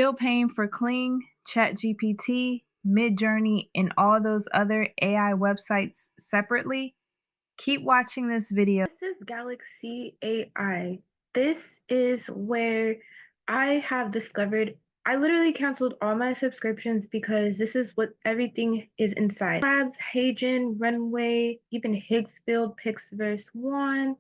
Still paying for Kling, ChatGPT, Midjourney, and all those other AI websites separately? Keep watching this video. This is Galaxy.ai. This is where I have discovered I literally canceled all my subscriptions because this is what everything is inside. Labs, Hagen, Runway, even Higgsfield, Pixverse 1.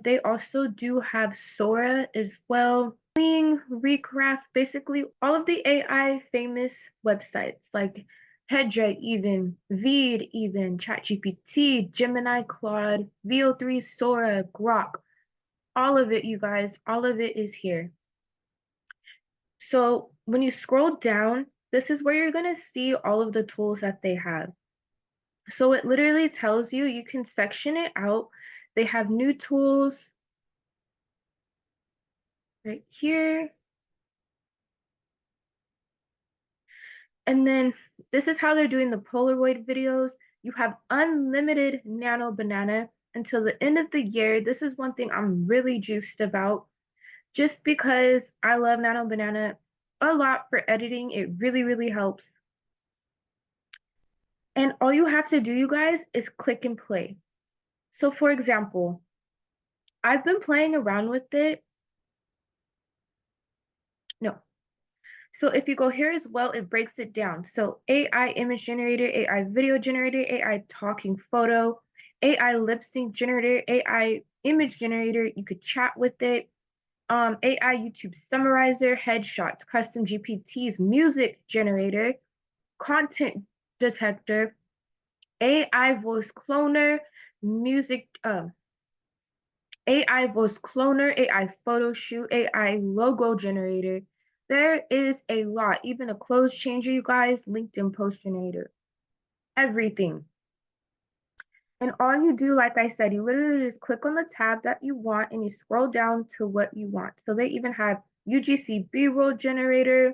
They also do have Sora as well. Recraft, basically all of the AI famous websites like Hedra even, Veed even, ChatGPT, Gemini, Claude, VO3, Sora, Grok, all of it, you guys, all of it is here. So when you scroll down, this is where you're gonna see all of the tools that they have. So it literally tells you, you can section it out. They have new tools right here. And then this is how they're doing the Polaroid videos. You have unlimited Nano Banana until the end of the year. This is one thing I'm really juiced about just because I love Nano Banana a lot for editing. It really, really helps. And all you have to do, you guys, is click and play. So for example, I've been playing around with it. No. So if you go here as well, it breaks it down. So AI image generator, AI video generator, AI talking photo, AI lip sync generator, AI image generator. You could chat with it. AI YouTube summarizer, headshots, custom GPTs, music generator, content detector, AI voice cloner, music, AI voice cloner, AI photo shoot, AI logo generator. There is a lot, even a clothes changer, you guys, LinkedIn post generator, everything. And all you do, like I said, you literally just click on the tab that you want and you scroll down to what you want. So they even have UGC B-roll generator.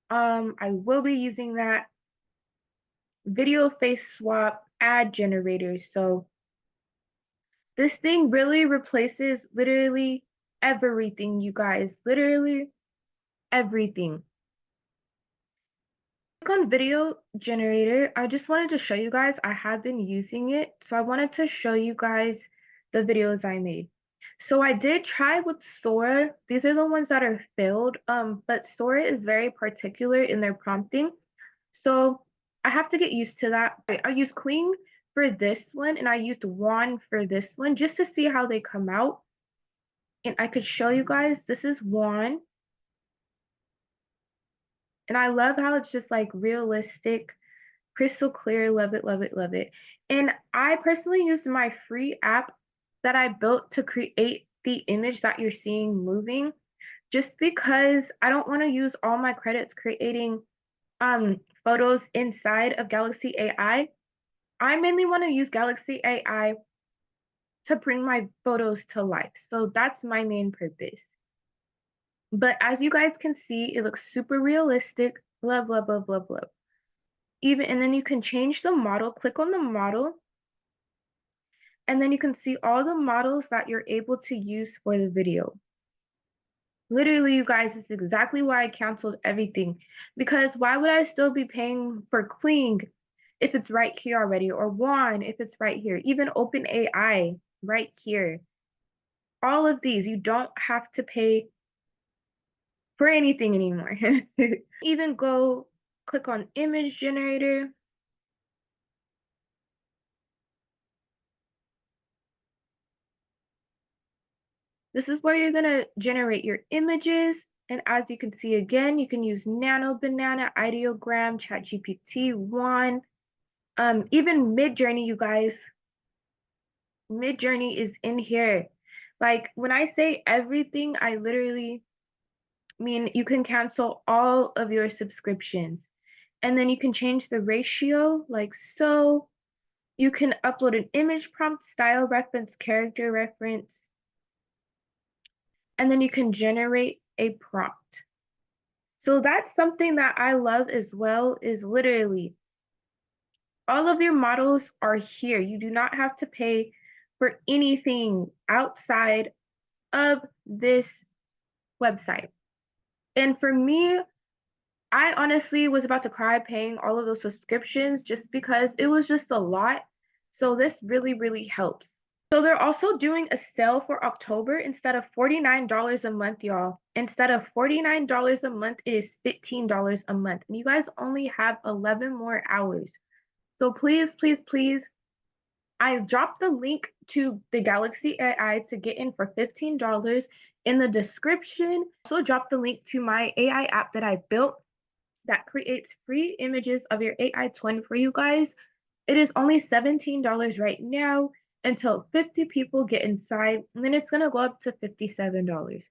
I will be using that. Video face swap ad generator. So this thing really replaces literally everything, you guys. Literally everything. Click on video generator. I just wanted to show you guys, I have been using it. So I wanted to show you guys the videos I made. So I did try with Sora. These are the ones that are failed. But Sora is very particular in their prompting. So I have to get used to that. I used Kling for this one and I used Juan for this one just to see how they come out. And I could show you guys, this is Juan. And I love how it's just like realistic, crystal clear. Love it, love it, love it. And I personally used my free app that I built to create the image that you're seeing moving, just because I don't want to use all my credits creating photos inside of Galaxy AI. I mainly want to use Galaxy AI to bring my photos to life. So that's my main purpose. But as you guys can see, it looks super realistic. Love, love, love, love, love. Even, and then you can change the model, click on the model, and then you can see all the models that you're able to use for the video. Literally, you guys, this is exactly why I canceled everything. Because why would I still be paying for Kling if it's right here already? Or Juan if it's right here? Even OpenAI right here. All of these, you don't have to pay for anything anymore. Even go click on image generator. This is where you're gonna generate your images. And as you can see again, you can use Nano Banana, Ideogram, ChatGPT, One, even Midjourney, you guys. Midjourney is in here. Like when I say everything, I literally mean you can cancel all of your subscriptions. And then you can change the ratio like so. You can upload an image prompt, style reference, character reference, and then you can generate a prompt. So that's something that I love as well, is literally all of your models are here. You do not have to pay for anything outside of this website. And for me, I honestly was about to cry paying all of those subscriptions just because it was just a lot. So this really, really helps. So they're also doing a sale for October instead of $49 a month, y'all. Instead of $49 a month, it is $15 a month. And you guys only have 11 more hours. So please, please, please, I dropped the link to the Galaxy AI to get in for $15 in the description. Also dropped the link to my AI app that I built that creates free images of your AI twin for you guys. It is only $17 right now until 50 people get inside, and then it's going to go up to $57.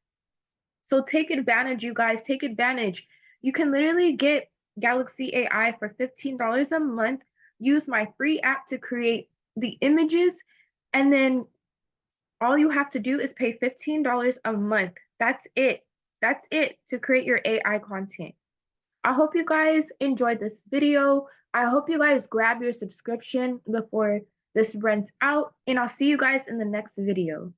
So take advantage, you guys, take advantage. You can literally get Galaxy AI for $15 a month, use my free app to create the images, and then all you have to do is pay $15 a month. That's it. That's it to create your AI content. I hope you guys enjoyed this video. I hope you guys grab your subscription before this runs out, and I'll see you guys in the next video.